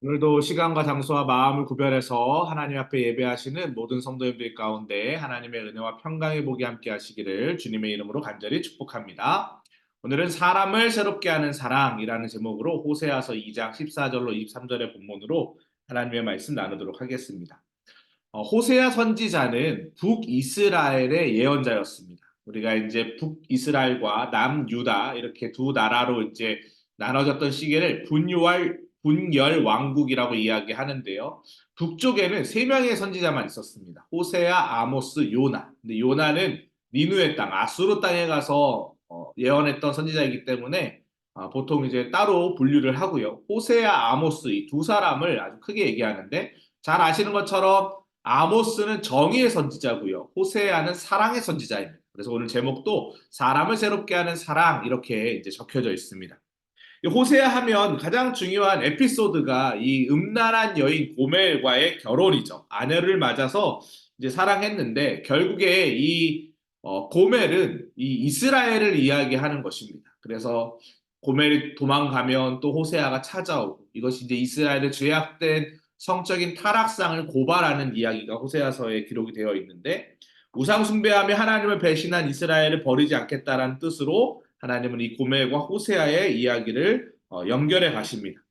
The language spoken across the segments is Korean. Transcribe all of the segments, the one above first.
오늘도 시간과 장소와 마음을 구별해서 하나님 앞에 예배하시는 모든 성도님들 가운데 하나님의 은혜와 평강의 복이 함께 하시기를 주님의 이름으로 간절히 축복합니다. 오늘은 사람을 새롭게 하는 사랑이라는 제목으로 호세아서 2장 14절로 23절의 본문으로 하나님의 말씀 나누도록 하겠습니다. 호세아 선지자는 북이스라엘의 예언자였습니다. 우리가 이제 북이스라엘과 남유다 이렇게 두 나라로 이제 나눠졌던 시기를 분열 왕국이라고 이야기하는데요. 북쪽에는 세 명의 선지자만 있었습니다. 호세아, 아모스, 요나. 근데 요나는 니누의 땅, 아수르 땅에 가서 예언했던 선지자이기 때문에 보통 이제 따로 분류를 하고요. 호세아, 아모스 이 두 사람을 아주 크게 얘기하는데 잘 아시는 것처럼 아모스는 정의의 선지자고요. 호세아는 사랑의 선지자입니다. 그래서 오늘 제목도 사람을 새롭게 하는 사랑 이렇게 이제 적혀져 있습니다. 호세아 하면 가장 중요한 에피소드가 이 음란한 여인 고멜과의 결혼이죠. 아내를 맞아서 이제 사랑했는데 결국에 이 고멜은 이 이스라엘을 이야기하는 것입니다. 그래서 고멜이 도망가면 또 호세아가 찾아오고 이것이 이제 이스라엘의 죄악된 성적인 타락상을 고발하는 이야기가 호세아서에 기록이 되어 있는데 우상 숭배하며 하나님을 배신한 이스라엘을 버리지 않겠다라는 뜻으로 하나님은 이 고멜과 호세아의 이야기를 연결해 가십니다.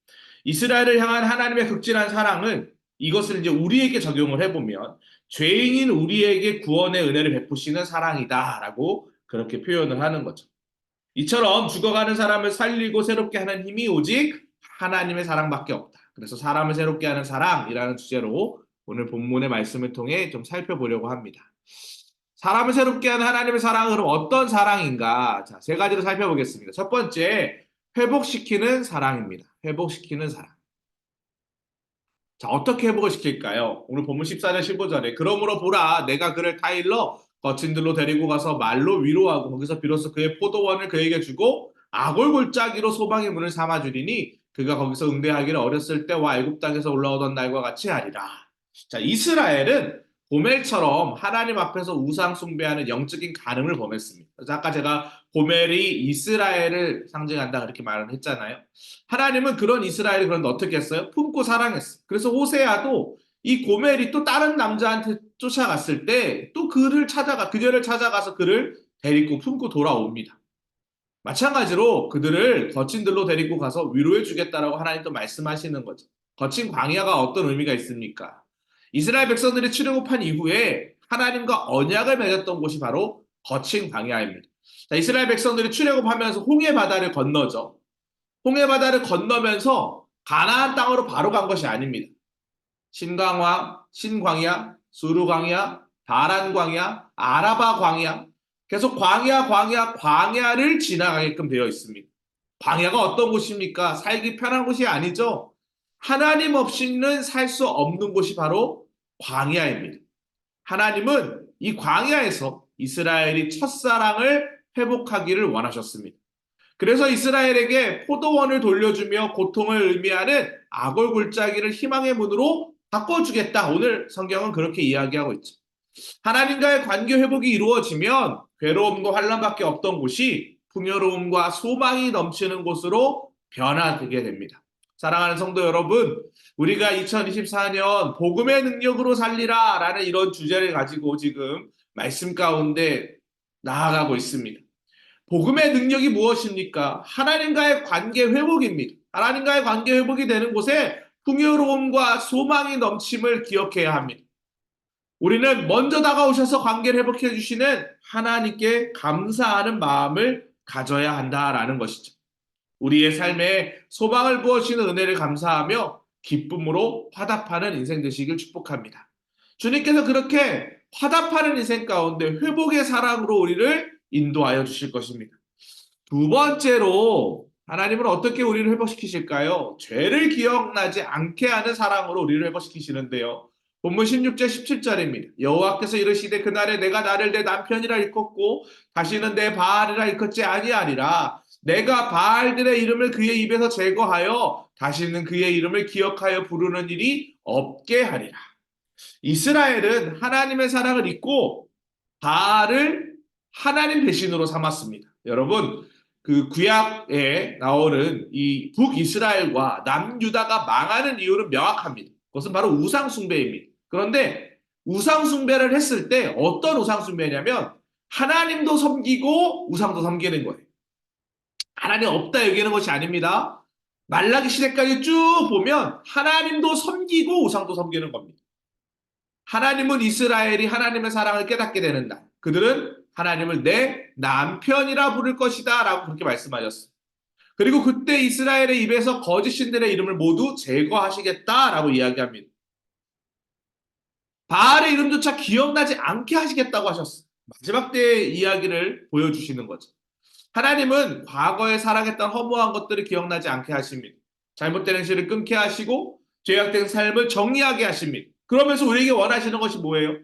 이스라엘을 향한 하나님의 극진한 사랑은 이것을 이제 우리에게 적용을 해보면 죄인인 우리에게 구원의 은혜를 베푸시는 사랑이다라고 그렇게 표현을 하는 거죠. 이처럼 죽어가는 사람을 살리고 새롭게 하는 힘이 오직 하나님의 사랑밖에 없다. 그래서 사람을 새롭게 하는 사랑이라는 주제로 오늘 본문의 말씀을 통해 좀 살펴보려고 합니다. 사람을 새롭게 하는 하나님의 사랑은 그럼 어떤 사랑인가? 자, 세 가지로 살펴보겠습니다. 첫 번째, 회복시키는 사랑입니다. 회복시키는 사랑. 자, 어떻게 회복을 시킬까요? 오늘 본문 14절 15절에 그러므로 보라 내가 그를 타일러 거친 들로 데리고 가서 말로 위로하고 거기서 비로소 그의 포도원을 그에게 주고 아골골짜기로 소방의 문을 삼아 주리니 그가 거기서 응대하기를 어렸을 때와 애굽 땅에서 올라오던 날과 같이 하리라. 자, 이스라엘은 고멜처럼 하나님 앞에서 우상 숭배하는 영적인 간음을 범했습니다. 그래서 아까 제가 고멜이 이스라엘을 상징한다 그렇게 말을 했잖아요. 하나님은 그런 이스라엘을 그런데 어떻게 했어요? 품고 사랑했어요. 그래서 호세아도 이 고멜이 또 다른 남자한테 쫓아갔을 때 또 그녀를 찾아가서 그를 데리고 품고 돌아옵니다. 마찬가지로 그들을 거친 들로 데리고 가서 위로해 주겠다라고 하나님도 말씀하시는 거죠. 거친 광야가 어떤 의미가 있습니까? 이스라엘 백성들이 출애굽한 이후에 하나님과 언약을 맺었던 곳이 바로 거친 광야입니다. 자, 이스라엘 백성들이 출애굽하면서 홍해 바다를 건너죠. 홍해 바다를 건너면서 가나안 땅으로 바로 간 것이 아닙니다. 신광야, 수르광야, 다란광야, 아라바 광야, 계속 광야를 지나가게끔 되어 있습니다. 광야가 어떤 곳입니까? 살기 편한 곳이 아니죠. 하나님 없이는 살 수 없는 곳이 바로 광야입니다. 하나님은 이 광야에서 이스라엘이 첫사랑을 회복하기를 원하셨습니다. 그래서 이스라엘에게 포도원을 돌려주며 고통을 의미하는 악을 골짜기를 희망의 문으로 바꿔주겠다. 오늘 성경은 그렇게 이야기하고 있죠. 하나님과의 관계 회복이 이루어지면 괴로움과 환란밖에 없던 곳이 풍요로움과 소망이 넘치는 곳으로 변화되게 됩니다. 사랑하는 성도 여러분, 우리가 2024년 복음의 능력으로 살리라 라는 이런 주제를 가지고 지금 말씀 가운데 나아가고 있습니다. 복음의 능력이 무엇입니까? 하나님과의 관계 회복입니다. 하나님과의 관계 회복이 되는 곳에 풍요로움과 소망이 넘침을 기억해야 합니다. 우리는 먼저 다가오셔서 관계를 회복해 주시는 하나님께 감사하는 마음을 가져야 한다라는 것이죠. 우리의 삶에 소망을 부어주시는 은혜를 감사하며 기쁨으로 화답하는 인생 되시길 축복합니다. 주님께서 그렇게 화답하는 인생 가운데 회복의 사랑으로 우리를 인도하여 주실 것입니다. 두 번째로 하나님은 어떻게 우리를 회복시키실까요? 죄를 기억나지 않게 하는 사랑으로 우리를 회복시키시는데요. 본문 16절 17절입니다. 여호와께서 이르시되 그날에 내가 나를 내 남편이라 일컫고 다시는 내 바알이라 일컫지 아니하리라. 내가 바알들의 이름을 그의 입에서 제거하여 다시는 그의 이름을 기억하여 부르는 일이 없게 하리라. 이스라엘은 하나님의 사랑을 잊고 바알을 하나님 배신으로 삼았습니다. 여러분, 그 구약에 나오는 이 북이스라엘과 남유다가 망하는 이유는 명확합니다. 그것은 바로 우상숭배입니다. 그런데 우상숭배를 했을 때 어떤 우상숭배냐면 하나님도 섬기고 우상도 섬기는 거예요. 하나님 없다 여기는 것이 아닙니다. 말라기 시대까지 쭉 보면 하나님도 섬기고 우상도 섬기는 겁니다. 하나님은 이스라엘이 하나님의 사랑을 깨닫게 되는 날. 그들은 하나님을 내 남편이라 부를 것이다 라고 그렇게 말씀하셨습니다. 그리고 그때 이스라엘의 입에서 거짓 신들의 이름을 모두 제거하시겠다라고 이야기합니다. 바알의 이름조차 기억나지 않게 하시겠다고 하셨어요. 마지막 때의 이야기를 보여주시는 거죠. 하나님은 과거에 사랑했던 허무한 것들을 기억나지 않게 하십니다. 잘못된 행실을 끊게 하시고 죄악된 삶을 정리하게 하십니다. 그러면서 우리에게 원하시는 것이 뭐예요?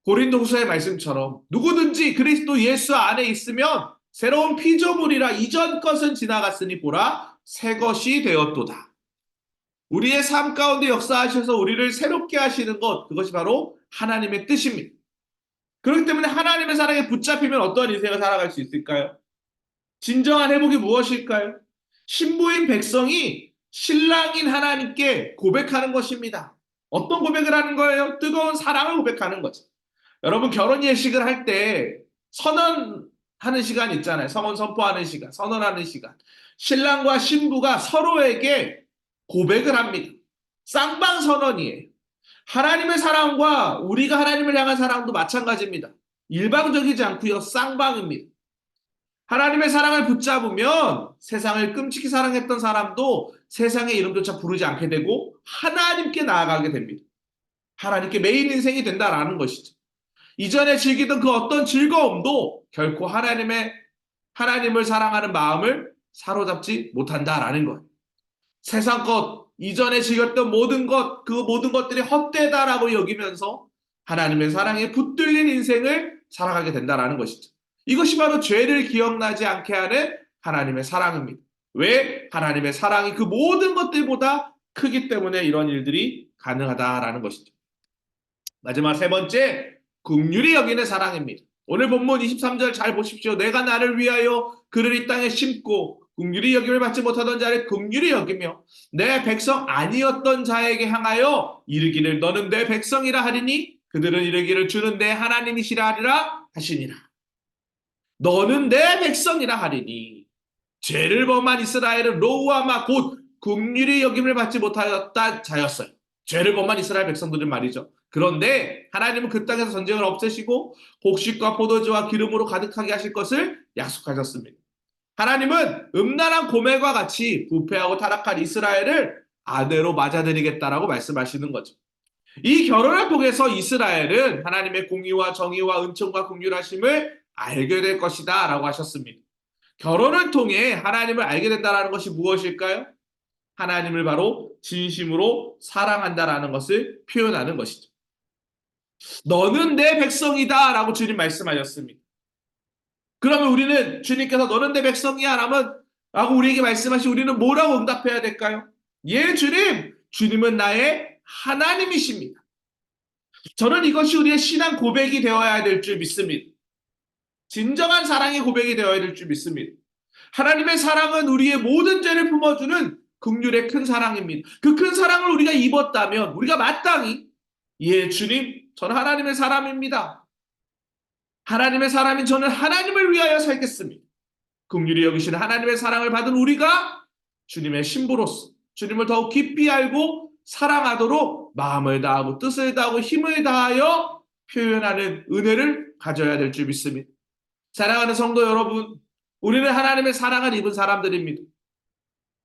고린도후서의 말씀처럼 누구든지 그리스도 예수 안에 있으면 새로운 피조물이라 이전 것은 지나갔으니 보라 새 것이 되었도다. 우리의 삶 가운데 역사하셔서 우리를 새롭게 하시는 것 그것이 바로 하나님의 뜻입니다. 그렇기 때문에 하나님의 사랑에 붙잡히면 어떠한 인생을 살아갈 수 있을까요? 진정한 회복이 무엇일까요? 신부인 백성이 신랑인 하나님께 고백하는 것입니다. 어떤 고백을 하는 거예요? 뜨거운 사랑을 고백하는 거죠. 여러분 결혼 예식을 할 때 선언하는 시간 있잖아요. 성혼 선포하는 시간, 선언하는 시간. 신랑과 신부가 서로에게 고백을 합니다. 쌍방 선언이에요. 하나님의 사랑과 우리가 하나님을 향한 사랑도 마찬가지입니다. 일방적이지 않고요. 쌍방입니다. 하나님의 사랑을 붙잡으면 세상을 끔찍히 사랑했던 사람도 세상의 이름조차 부르지 않게 되고 하나님께 나아가게 됩니다. 하나님께 메인 인생이 된다라는 것이죠. 이전에 즐기던 그 어떤 즐거움도 결코 하나님을 사랑하는 마음을 사로잡지 못한다라는 거예요. 세상 것, 이전에 즐겼던 모든 것, 그 모든 것들이 헛되다라고 여기면서 하나님의 사랑에 붙들린 인생을 살아가게 된다라는 것이죠. 이것이 바로 죄를 기억나지 않게 하는 하나님의 사랑입니다. 왜? 하나님의 사랑이 그 모든 것들보다 크기 때문에 이런 일들이 가능하다라는 것이죠. 마지막 세 번째, 긍휼히 여기는 사랑입니다. 오늘 본문 23절 잘 보십시오. 내가 나를 위하여 그를 이 땅에 심고 긍휼히 여김을 받지 못하던 자를 긍휼히 여기며 내 백성 아니었던 자에게 향하여 이르기를 너는 내 백성이라 하리니 그들은 이르기를 주는 내 하나님이시라 하리라 하시니라. 너는 내 백성이라 하리니 죄를 범한 이스라엘은 로우아마 곧 긍휼히 여김을 받지 못하였다 자였어요. 죄를 범한 이스라엘 백성들은 말이죠. 그런데 하나님은 그 땅에서 전쟁을 없애시고 곡식과 포도주와 기름으로 가득하게 하실 것을 약속하셨습니다. 하나님은 음란한 고멜과 같이 부패하고 타락한 이스라엘을 아내로 맞아들이겠다라고 말씀하시는 거죠. 이 결혼을 통해서 이스라엘은 하나님의 공의와 정의와 은총과 긍휼하심을 알게 될 것이다 라고 하셨습니다. 결혼을 통해 하나님을 알게 된다는 것이 무엇일까요? 하나님을 바로 진심으로 사랑한다라는 것을 표현하는 것이죠. 너는 내 백성이다 라고 주님 말씀하셨습니다. 그러면 우리는 주님께서 너는 내 백성이야 라고 우리에게 말씀하시 우리는 뭐라고 응답해야 될까요? 예 주님, 주님은 나의 하나님이십니다. 저는 이것이 우리의 신앙 고백이 되어야 될 줄 믿습니다. 진정한 사랑의 고백이 되어야 될 줄 믿습니다. 하나님의 사랑은 우리의 모든 죄를 품어주는 긍휼의 큰 사랑입니다. 그 큰 사랑을 우리가 입었다면 우리가 마땅히 예 주님 저는 하나님의 사람입니다. 하나님의 사람인 저는 하나님을 위하여 살겠습니다. 긍휼히 여기시는 하나님의 사랑을 받은 우리가 주님의 신부로서 주님을 더욱 깊이 알고 사랑하도록 마음을 다하고 뜻을 다하고 힘을 다하여 표현하는 은혜를 가져야 될 줄 믿습니다. 사랑하는 성도 여러분, 우리는 하나님의 사랑을 입은 사람들입니다.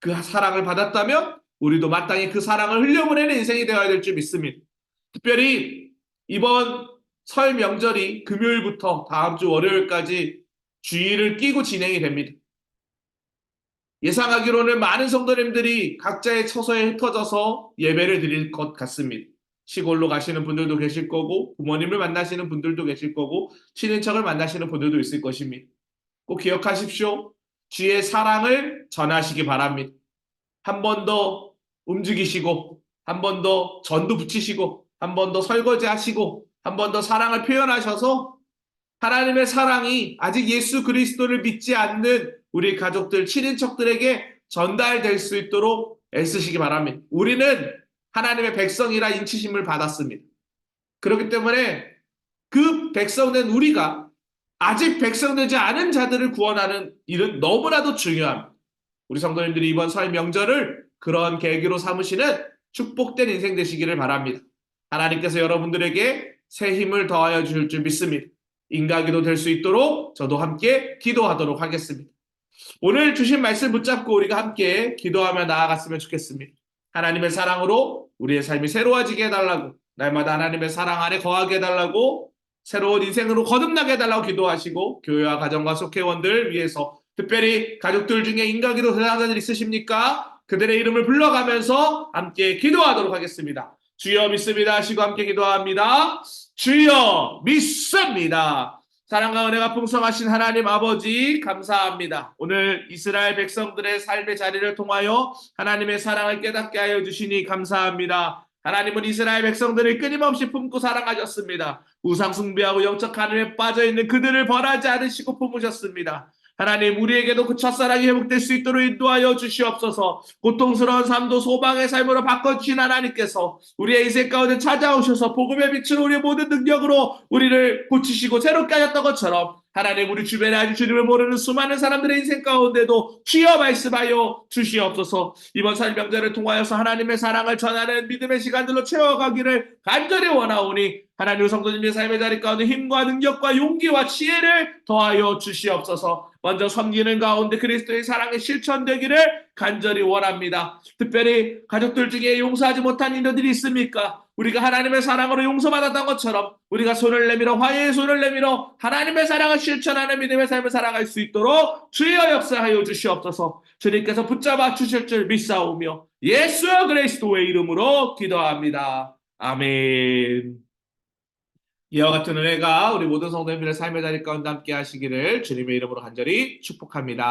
그 사랑을 받았다면 우리도 마땅히 그 사랑을 흘려보내는 인생이 되어야 될 줄 믿습니다. 특별히 이번 설 명절이 금요일부터 다음 주 월요일까지 주일을 끼고 진행이 됩니다. 예상하기로는 많은 성도님들이 각자의 처소에 흩어져서 예배를 드릴 것 같습니다. 시골로 가시는 분들도 계실 거고 부모님을 만나시는 분들도 계실 거고 친인척을 만나시는 분들도 있을 것입니다. 꼭 기억하십시오. 주의 사랑을 전하시기 바랍니다. 한 번 더 움직이시고 한 번 더 전도 붙이시고 한 번 더 설거지하시고 한 번 더 사랑을 표현하셔서 하나님의 사랑이 아직 예수 그리스도를 믿지 않는 우리 가족들, 친인척들에게 전달될 수 있도록 애쓰시기 바랍니다. 우리는 하나님의 백성이라 인치심을 받았습니다. 그렇기 때문에 그 백성된 우리가 아직 백성되지 않은 자들을 구원하는 일은 너무나도 중요합니다. 우리 성도님들이 이번 설 명절을 그런 계기로 삼으시는 축복된 인생 되시기를 바랍니다. 하나님께서 여러분들에게 새 힘을 더하여 주실 줄 믿습니다. 인가기도 될 수 있도록 저도 함께 기도하도록 하겠습니다. 오늘 주신 말씀 붙잡고 우리가 함께 기도하며 나아갔으면 좋겠습니다. 하나님의 사랑으로 우리의 삶이 새로워지게 해달라고, 날마다 하나님의 사랑 안에 거하게 해달라고, 새로운 인생으로 거듭나게 해달라고 기도하시고, 교회와 가정과 속회원들 위해서 특별히 가족들 중에 인가기도 대상자들 있으십니까? 그들의 이름을 불러가면서 함께 기도하도록 하겠습니다. 주여 믿습니다 하시고 함께 기도합니다. 주여 믿습니다. 사랑과 은혜가 풍성하신 하나님 아버지 감사합니다. 오늘 이스라엘 백성들의 삶의 자리를 통하여 하나님의 사랑을 깨닫게 하여 주시니 감사합니다. 하나님은 이스라엘 백성들을 끊임없이 품고 사랑하셨습니다. 우상 숭배하고 영적 간음에 빠져있는 그들을 벌하지 않으시고 품으셨습니다. 하나님 우리에게도 그 첫사랑이 회복될 수 있도록 인도하여 주시옵소서. 고통스러운 삶도 소망의 삶으로 바꿔주신 하나님께서 우리의 인생 가운데 찾아오셔서 복음의 빛으로 우리의 모든 능력으로 우리를 고치시고 새롭게 하셨던 것처럼 하나님 우리 주변에 아직 주님을 모르는 수많은 사람들의 인생 가운데도 주여 말씀하여 주시옵소서. 이번 설 명절을 통하여서 하나님의 사랑을 전하는 믿음의 시간들로 채워가기를 간절히 원하오니 하나님 성도님의 삶의 자리 가운데 힘과 능력과 용기와 지혜를 더하여 주시옵소서. 먼저 섬기는 가운데 그리스도의 사랑이 실천되기를 간절히 원합니다. 특별히 가족들 중에 용서하지 못한 인연들이 있습니까? 우리가 하나님의 사랑으로 용서받았던 것처럼 우리가 손을 내밀어 화해의 손을 내밀어 하나님의 사랑을 실천하는 믿음의 삶을 살아갈 수 있도록 주여 역사하여 주시옵소서. 주님께서 붙잡아 주실 줄 믿사오며 예수 그리스도의 이름으로 기도합니다. 아멘. 이와 같은 은혜가 우리 모든 성도님들의 삶의 자리 가운데 함께 하시기를 주님의 이름으로 간절히 축복합니다.